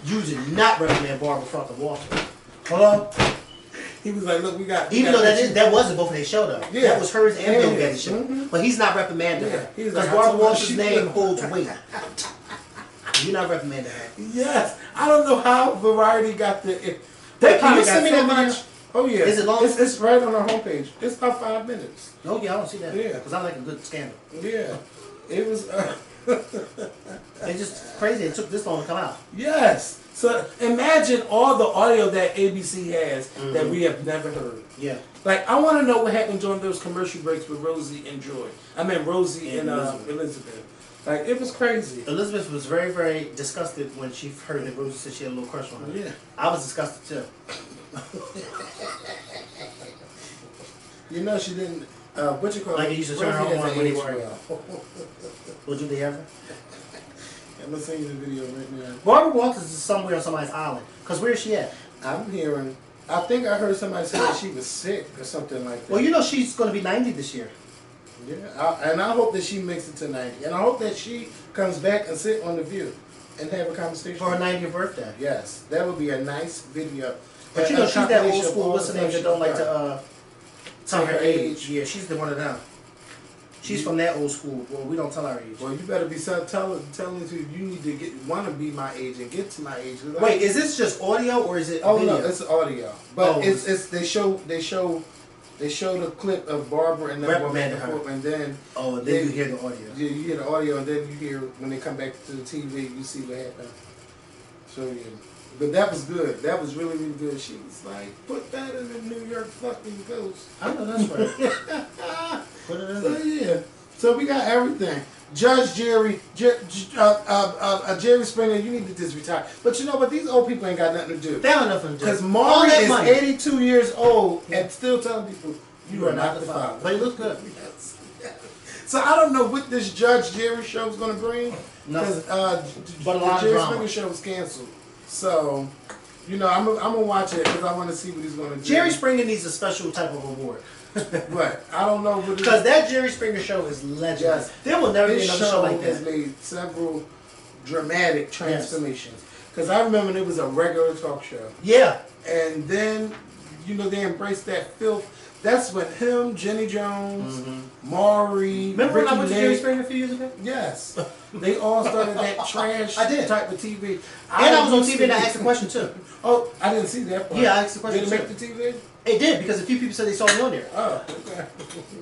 You did not reprimand Barbara fucking Walters. Hello? He was like, look, we got... Even though that wasn't both of their show, though. Yeah. That was hers and Bill Gaddy's show. But he's not reprimanding her. Because like, Barbara Walters' name holds weight. You're not reprimanding her. Yes. I don't know how Variety got the... Can you send me that much? Oh, yeah. Is it long? It's right on our homepage. It's about 5 minutes. Oh, yeah, I don't see that. Yeah. Because I like a good scandal. Yeah. It was... It's just crazy it took this long to come out. Yes. So imagine all the audio that ABC has that we have never heard. Yeah. Like, I want to know what happened during those commercial breaks with Rosie and Joy. I mean, Rosie and Elizabeth. Like, it was crazy. Elizabeth was very, very disgusted when she heard that Rosie said she had a little crush on her. Yeah. I was disgusted too. You know she didn't. What you call like it? Like you used to turn her on when he worried. Would you they ever? I'm gonna send you the video right now. Barbara Walters is somewhere on somebody's island. Cause where is she at? I'm hearing. I think I heard somebody say that she was sick or something like that. Well, you know she's going to be 90 this year. Yeah, and I hope that she makes it to 90, and I hope that she comes back and sit on the View and have a conversation for her 90th birthday. Yes, that would be a nice video. But you know she's that old school. What's the name that don't like to tell her age? Yeah, she's the one of them. She's from that old school. Well, we don't tell our age. Well, you better be telling you need to want to be my age and get to my age. Wait, is this just audio or is it? Oh video? No, it's audio. But it's they show the clip of Barbara and them reprimanding her, and then you hear the audio. Yeah, you hear the audio, and then you hear when they come back to the TV, you see what happened. So yeah. But that was good. That was really, really good. She was like, put that in the New York fucking Post. I know that's right. Put it in there. So yeah. So we got everything. Judge Jerry, Jerry Springer, you need to just retire. But you know what? These old people ain't got nothing to do. They don't have nothing to do. Because Maury is 82 years old and still telling people, you are not the father. But he looks good. Yes. So I don't know what this Judge Jerry show is going to bring. Because the Jerry Springer show was canceled. So, you know, I'm going to watch it because I want to see what he's going to do. Jerry Springer needs a special type of award. But I don't know what it is. Because that Jerry Springer show is legendary. Yes. There will never be another show like that. This show has made several dramatic transformations. Because I remember it was a regular talk show. Yeah. And then, you know, they embraced that filth. That's when him, Jenny Jones, Maury, remember Ricky when I went to Lake, Jerry Springer a few years ago? Yes. They all started that trash type of TV. And I was on TV and I asked a question too. Oh, I didn't see that part. Yeah, I asked the question Did it make the TV? It did, because a few people said they saw me on there. Oh, okay.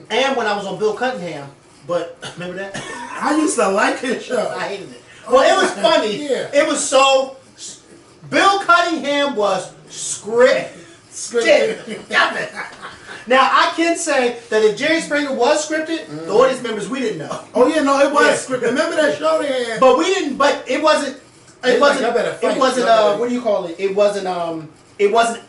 And when I was on Bill Cunningham, but remember that? I used to like his show. I hated it. Well, it was funny. Yeah. It was so... Bill Cunningham was scripted. Now, I can say that if Jerry Springer was scripted, the audience members, we didn't know. Oh, yeah, no, it was scripted. Remember that show they had? But we didn't, but it wasn't, what do you call it? It wasn't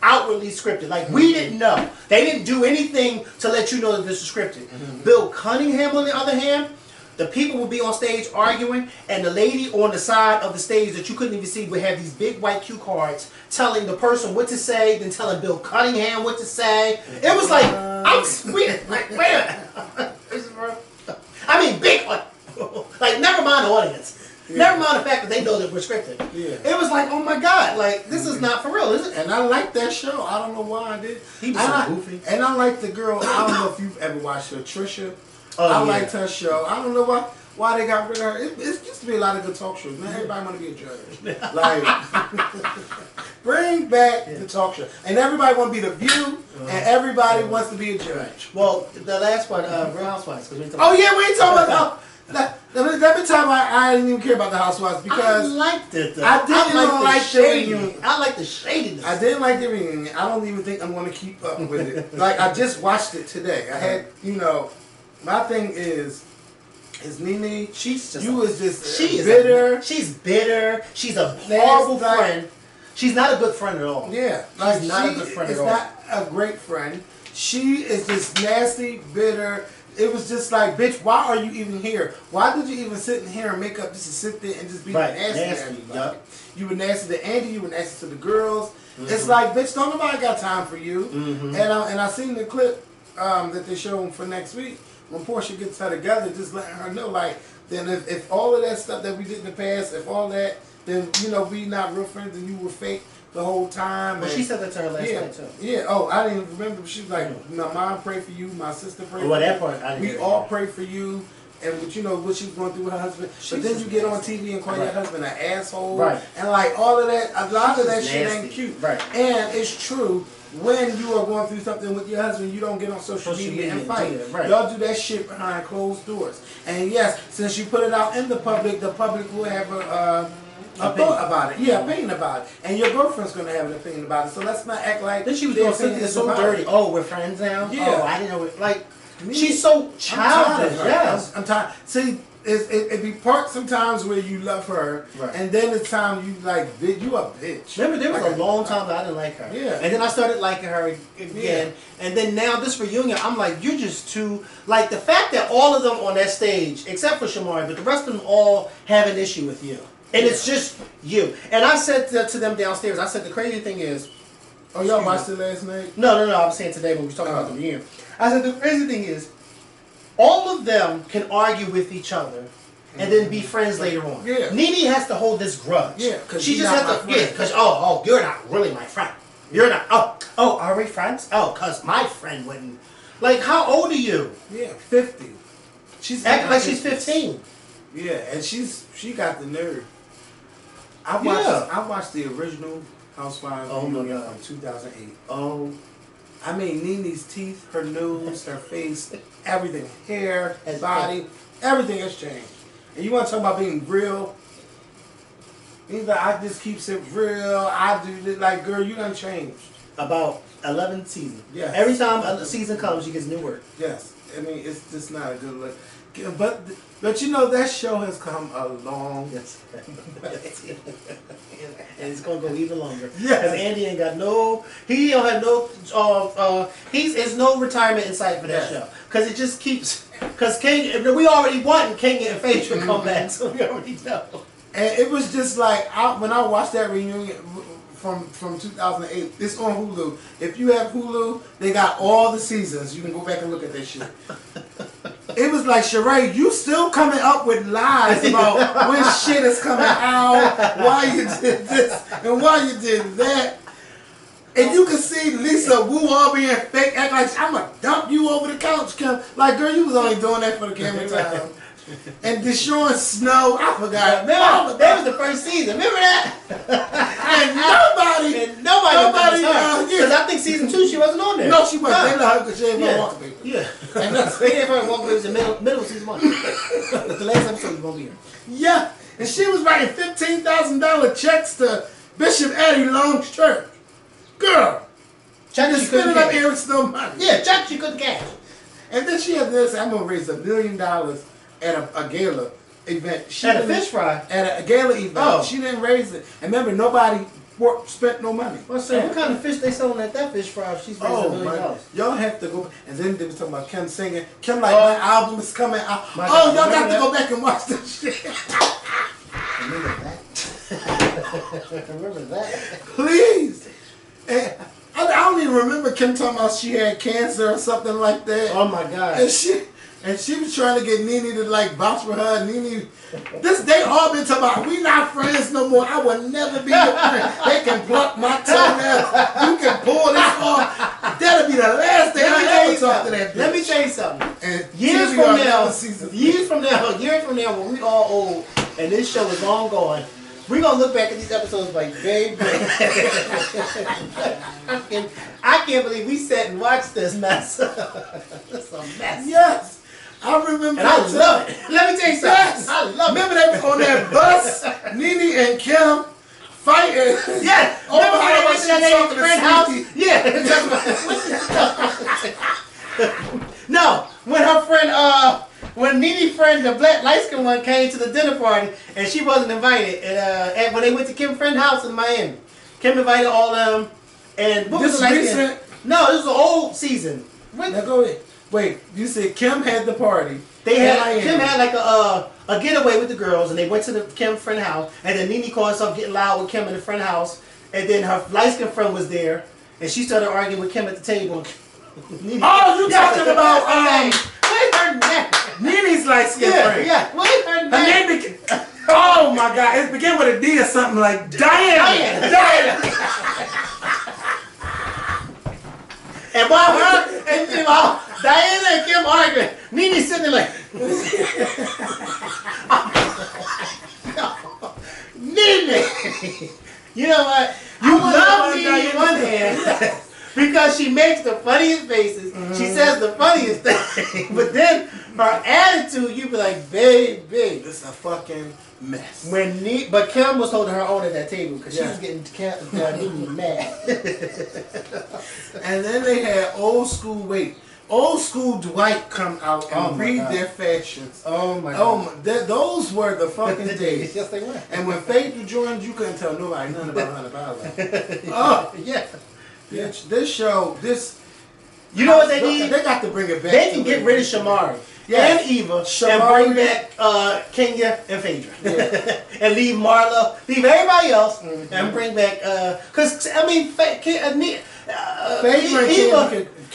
outwardly scripted. Like, we didn't know. They didn't do anything to let you know that this is scripted. Bill Cunningham, on the other hand, the people would be on stage arguing, and the lady on the side of the stage that you couldn't even see would have these big white cue cards telling the person what to say, then telling Bill Cunningham what to say. It was like, I'm sweet. Like, wait a minute. I mean, big one. Like, never mind the audience. Yeah. Never mind the fact that they know that we're scripted. Yeah. It was like, oh my God, like, this is not for real, is it? And I liked that show. I don't know why I did. He was so goofy. And I liked the girl, I don't know if you've ever watched her, Trisha. I liked her show. I don't know why they got rid of her. It used to be a lot of good talk shows. Now everybody want to be a judge. Like, bring back the talk show. And everybody want to be the View, and everybody wants to be a judge. Well, the last one, Real Housewives. We ain't talking about Let me tell you why I didn't even care about the Housewives, because I liked it though. I didn't like the reunion. I like the shadiness. I didn't like the reunion. I don't even think I'm going to keep up with it. Like, I just watched it today. I had, you know, my thing is Nene. She's just bitter. She's bitter. She's a horrible friend. She's not a good friend at all. Yeah, she's not a good friend at all. She's not a great friend. She is just nasty, bitter. It was just like, bitch, why are you even here? Why did you even sit in here and make up just to sit there and just be nasty to everybody? Yep. You were nasty to Andy. You were nasty to the girls. It's like, bitch, don't nobody got time for you. And I seen the clip that they showed for next week. When Portia gets her together, just letting her know, like, then if all of that stuff that we did in the past, if all that, then, you know, we not real friends and you were fake the whole time. Well, she said that to her last night, too. Yeah, oh, I didn't even remember. She was like, my mom prayed for you, my sister prayed for you. Well, that part, I didn't We all pray for you. And what, you know, what she was going through with her husband. But then you get on TV and call your husband an asshole. Right. And like all of that, a lot of that shit ain't cute. Right. And it's true. When you are going through something with your husband, you don't get on social media and fight. Right. Y'all do that shit behind closed doors. And yes, since you put it out in the public will have a thought about it. Yeah, opinion about it. And your girlfriend's going to have an opinion about it. So let's not act like... Then she was doing something so dirty. Oh, we're friends now? Yeah. Oh, I didn't know it. Like, she's so childish. Yes. I'm tired. See, it be part sometimes where you love her, and then it's time you like, you a bitch. Remember, there was a long time that I didn't like her. Yeah. And then I started liking her again. Yeah. And then now this reunion, I'm like, you're just too... Like, the fact that all of them on that stage, except for Shamari, but the rest of them all have an issue with you. And it's just you. And I said to them downstairs, I said, the crazy thing is... Oh, y'all watched it last night? No, I was saying today when we were talking about the reunion. I said, the crazy thing is, all of them can argue with each other and then be friends later on. Yeah. Nene has to hold this grudge. Yeah, because she just has to. Yeah, because you're not really my friend. You're not. Oh, are we friends? Oh, because my friend wouldn't. Like, how old are you? Yeah, 50. She's acting like she's 15. Yeah, and she got the nerve. I watched the original Housewives from 2008. Oh. I mean, Nene's teeth, her nose, her face, everything, hair, body, everything has changed. And you want to talk about being real? He's like, I just keep it real. I do this. Like, girl, you done changed. About 11 seasons. Yes. Every time a season comes, she gets new work. Yes. I mean, it's just not a good look. But you know that show has come a long. Yes. And it's gonna go even longer. Yeah. Because Andy ain't got no. He don't have no. There's no retirement in sight for that show. Because it just keeps. Because King, we already want King and Phaedra to come back, so we already know. And it was just like when I watched that reunion from 2008. It's on Hulu. If you have Hulu, they got all the seasons. You can go back and look at that shit. It was like, Sheree, you still coming up with lies about when shit is coming out, why you did this, and why you did that. And you can see Lisa Wu all being fake, act like, I'm going to dump you over the couch, Kim. Like, girl, you was only doing that for the camera time. And Deshaun Snow, I forgot. Remember, that was the first season. Remember that? and nobody because I think season 2 she wasn't on there. No, she wasn't. They let her because she ain't gonna walk paper. Yeah. And they gave her walk papers in the middle of season 1. That's the last episode was gonna be here. Yeah. And she was writing $15,000 checks to Bishop Eddie Long's church. Girl. Check just spending up Eric Snow money. Yeah, check she couldn't cash. And then she had this, I'm gonna raise $1 million at a gala event. At a fish fry? At a gala event. Oh. She didn't raise it. And remember, nobody spent no money. Well, so what kind of fish they selling at that fish fry if she's raising $1 million? Y'all have to go. And then they was talking about Kim singing. Kim like, my album is coming out. Oh, y'all got to go back and watch this shit. Remember that? Remember that? Please. And I don't even remember Kim talking about she had cancer or something like that. Oh my God. And she was trying to get Nene to like vouch for her. Nene, they all been talking about, we not friends no more. I will never be your friend. They can pluck my toenails. You can pull this off. That'll be the last thing I ever talk to that bitch. Let me tell you something. And years from now, when we all old and this show is long gone, we're going to look back at these episodes like, baby. I can't believe we sat and watched this mess. It's a mess. Yes. I remember. And I love it. Let me tell you something. Yes. I love remember they on that bus, Nene and Kim fighting. Yeah. Remember how they went to that friend's house? Yeah. No. When her friend, when Nene's friend, the black light-skinned one, came to the dinner party and she wasn't invited, and when they went to Kim's friend's house in Miami, Kim invited all of them. And what was the recent? No, this was an old season. Now go ahead. Wait, you said Kim had the party. Kim had like a getaway with the girls, and they went to the Kim friend house, and then Nene called herself getting loud with Kim in the friend house, and then her light-skinned friend was there, and she started arguing with Kim at the table. Nene, you talking about Nene's light-skinned friend? Yeah, what is her name? Her name oh my God, it began with a D or something like Diana. And while her and Diana and Kim arguing, Nene's sitting there like, Nene! You know what? You love Nene on one hand because she makes the funniest faces. She says the funniest thing. But then her attitude, you be like, baby. It's a fucking mess. But Kim was holding her own at that table because she was getting Nene mad. And then they had old school Dwight come out and read their fashions. Oh my God. Those were the fucking days. Yes, they were. And when Phaedra joined, you couldn't tell nobody nothing about $100. Oh, yeah. This show, you know what they need? They got to bring it back. They can get rid of Shamari. Yes. And Eva, and bring back Kenya and Phaedra. Yeah. And leave Marla, leave everybody else, and bring back, because, I mean,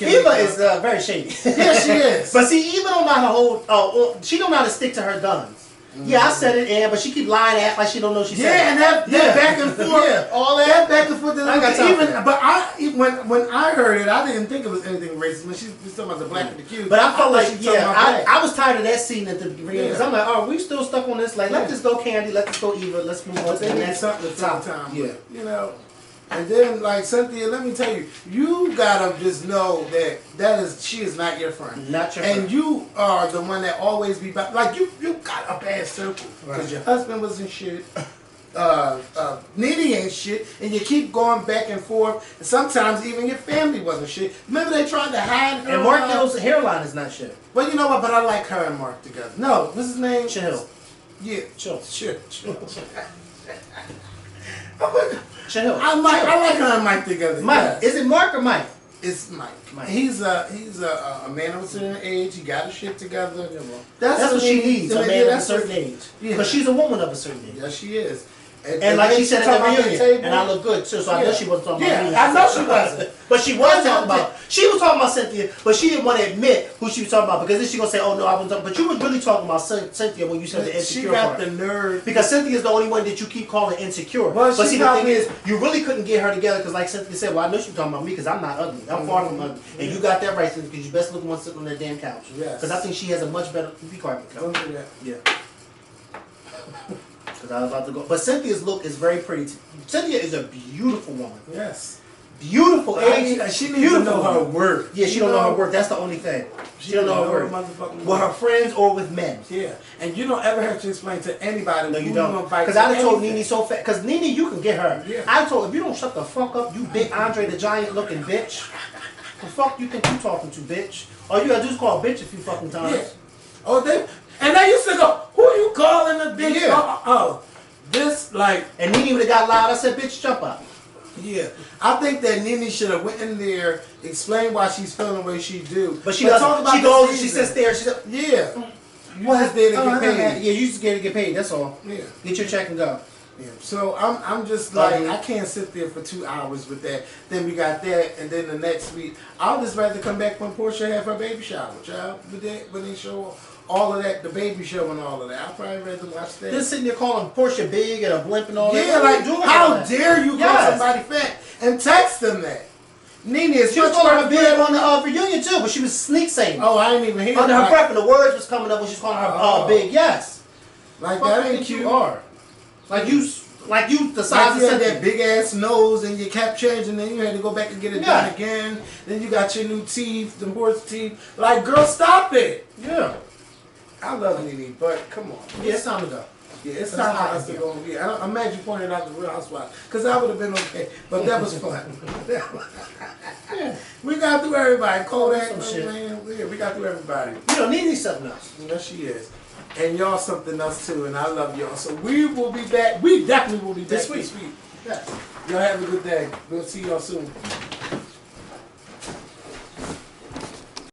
Eva is very shady. Yes, she is. But see, Eva don't know how to hold, she don't know how to stick to her guns. Yeah, I said it, and but she keep lying, act like she don't know she said it. Yeah, and that back and forth, all that back and forth. I got time. But when I heard it, I didn't think it was anything racist. When she was talking about the black and the cute, but I felt like I was tired of that scene at the beginning because I'm like, oh, we still stuck on this. Like, let this go, Candy. Let this go, Eva. Let's move on to the next time. Yeah, you know. And then, like, Cynthia, let me tell you, you gotta just know that she is not your friend. Not your friend. And you are the one that always be back. Like, you got a bad circle. Because your husband was in shit. Nene ain't shit, and you keep going back and forth. And sometimes even your family wasn't shit. Remember they tried to hide her. And Mark Hill's hairline is not shit. But you know what? But I like her and Mark together. No, what's his name? Chill. Yeah, Chill. Chill. Chill. I like her and Mike together. Mike. Yes. Is it Mark or Mike? It's Mike. He's a man of a certain age. He got his shit together. Yeah, well, that's what she needs. A man of a certain age. Because she's a woman of a certain age. Yes, she is. And like she said at the reunion, and I look good too, so I know she wasn't talking about me. Yeah, I know she wasn't. But she was talking about, she was talking about Cynthia, but she didn't want to admit who she was talking about, because then she going to say, oh no, I wasn't talking, but you was really talking about Cynthia when you said the insecure part. She got the nerve. Because Cynthia is the only one that you keep calling insecure. Well, but see, the thing is, you really couldn't get her together, because like Cynthia said, well, I know she was talking about me, because I'm not ugly. I'm far from ugly. And you got that right, Cynthia, because you best looking one sitting on that damn couch. Yes. Because I think she has a much better, be quiet. Don't do that. Yeah. Because I was about to go. But Cynthia's look is very pretty. Cynthia is a beautiful woman. Yes. Beautiful age. She needs to know her worth. Yeah, she don't know her worth. That's the only thing. She don't know her worth. With her friends or with men. Yeah. And you don't ever have to explain to anybody. No, you don't. Because I done told Nene so fast. Because Nene, you can get her. Yeah. I told her, if you don't shut the fuck up, you big Andre the Giant looking bitch. The fuck you think you talking to, bitch? All you gotta do is call a bitch a few fucking times. Yeah. Oh, and they used to go, who you calling a bitch? Yeah. This, like... And Nene would have got loud. I said, bitch, jump up. Yeah. I think that Nene should have went in there, explained why she's feeling the way she do. But she doesn't. She goes and she sits there. She says, yeah. You just there to get paid. Yeah, you just there to get paid. That's all. Yeah. Get your check and go. Yeah. So I'm just like, I can't sit there for 2 hours with that. Then we got that, and then the next week, I'll just rather come back when Portia have her baby shower, child. When they show all of that, the baby show and all of that, I'll probably rather watch that. Then sitting there calling Portia big and a blimp and all that. Yeah, like, how dare you call somebody fat and text them that? Nene is. She was calling her big on the reunion too, but she was sneak saying. Oh, I didn't even hear. Under her breath, and the words was coming up when she was calling her big. Yes. Like that ain't cute. Like you the size you of had that big ass nose and you kept changing, then you had to go back and get it done again. Then you got your new teeth, the horse teeth. Like, girl, stop it. Yeah. I love Nene, but come on. Yeah, it's time to go. Yeah, it's time for us to go. Yeah, I'm mad you pointed out the Real Housewives, because that would have been okay. But that was fun. Yeah. We got through everybody. Kodak, man. Yeah, we got through everybody. You know, Nene's something else. Yes, she is. And y'all something else too, and I love y'all. So we will be back. We definitely will be back this week. Yes. Y'all have a good day. We'll see y'all soon.